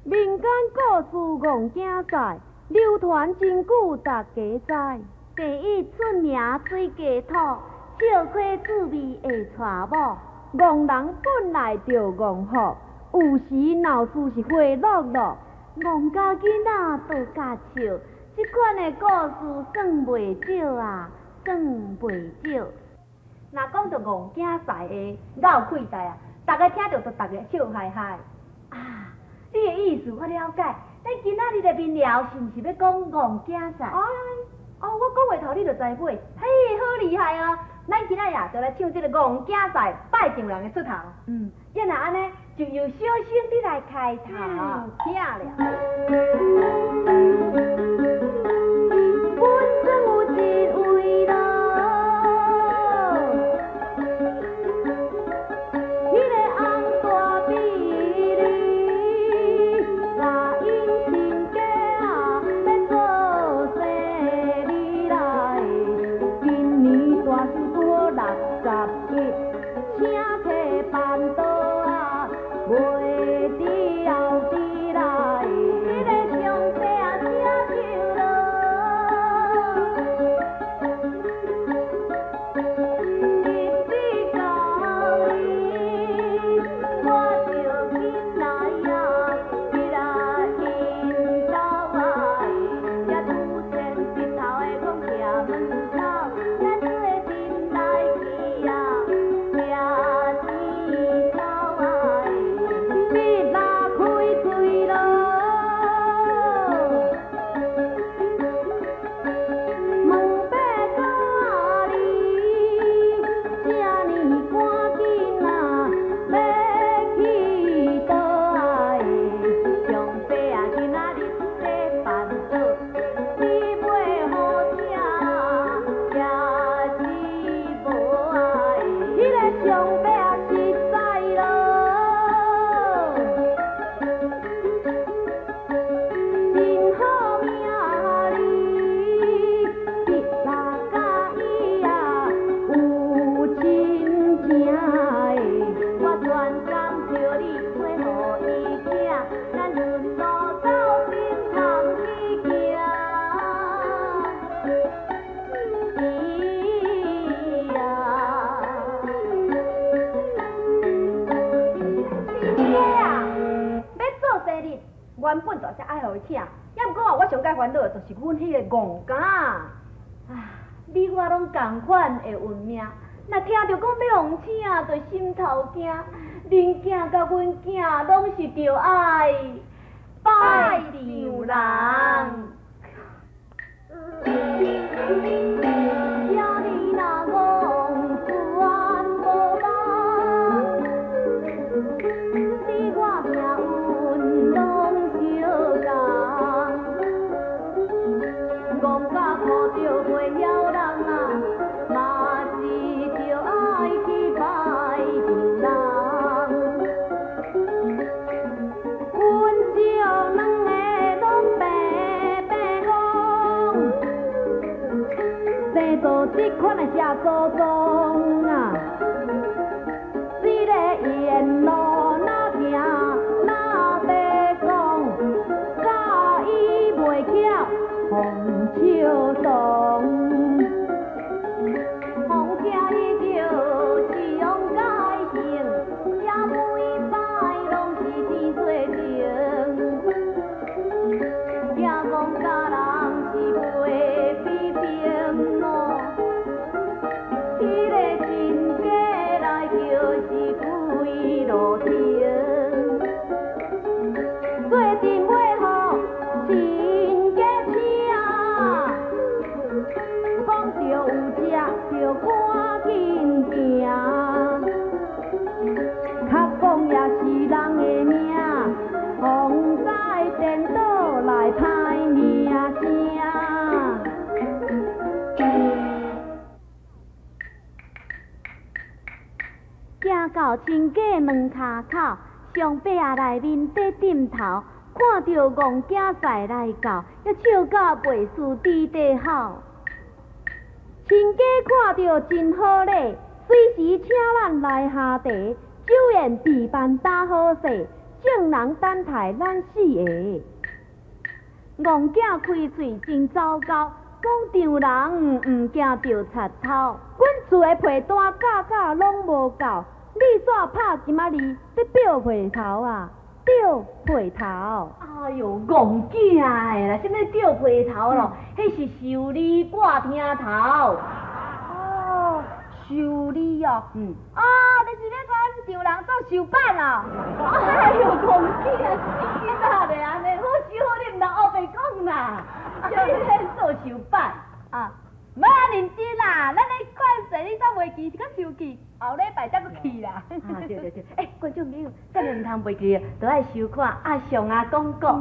民间故事戆囝赛，流传真久，大家知。第一出名水家土，笑亏滋味会娶某。戆人本来就戆福，有时闹事是花落落。戆家囡仔都家笑，这款的故事算袂少啊，算袂少。若讲到戆囝赛的，我有气代啊，大家听着都大家笑嗨嗨。啊，你的意思我了解，咱今仔日的面聊是毋是要讲戆囝赛？我讲话头你就知买，嘿，好厉害哦！咱今仔日就来唱这个戆囝赛拜上人的出头。要若安尼，就由小生你来开头，听了。本尊有一位咯，迄个红大美女，那因亲家啊要做生理来，今年大寿拄61，请客办桌啊，袂了地来，迄个上伯啊请酒咯。日子到哩，我着紧来啊，去来因兜啊，才拄见日头的讲徛门口，才做阵来去啊，徛枝头啊，你若开嘴咯。问爸到哩，这呢赶紧啊，要去倒啊？上伯啊，今仔日在办桌，你要好请也是无爱。迄个上伯啊，实在咯。真好命哩，日若甲伊啊有亲情的，我全甘着你陪互伊行，咱顺路走阵通去行。伊啊，你啊，要做生日，原本就是爱互伊请，也毋过啊，我上解烦恼的就是阮迄个戆囝。啊，你我拢共款的运命，若听着讲要互请，就心头惊。恁囝甲阮囝拢是着爱拜上人。遐你若戆全无望，你我命运拢相共。戆甲看着袂晓人啊，嘛是着爱去拜上人。阮少两个拢白白讲，生做这款的社祖宗啊，这个沿路哪行哪要讲，教伊袂巧红手动，红车伊就是用改行，也每摆拢是天做情，也讲家人是袂比平咯，迄个亲家来就是几路程，做阵要互亲家请，讲着有食着赶紧行，较讲也是人的命，风灾颠倒来歹名声。行到亲家门骹口，上伯啊内面在点头，看着戆囝赛来到，还笑到袂输猪底吼。亲家看着真好礼，随时请咱来下茶，酒宴备办打好势，众人等待咱死个。戆囝开喙真糟糕，讲丈人毋惊着贼头。阮厝的皮单价价拢无够，你煞拍金仔字在表皮头啊？吊皮头。哎哟，戆囝的啦，什么吊皮头咯？迄是修理挂听头。哦，修理哦。啊，你是咧讲阮丈人做手板啊？哎哟，戆囝啊，死囡仔咧安尼，好修好你毋通后白讲啦。叫你咧做手板啊，莫啊认真啦，咱咧看势你煞袂记，是搁收去，后礼拜才搁去啦。啊，对，观众朋友，咱毋通袂记，都爱收看阿上啊广告。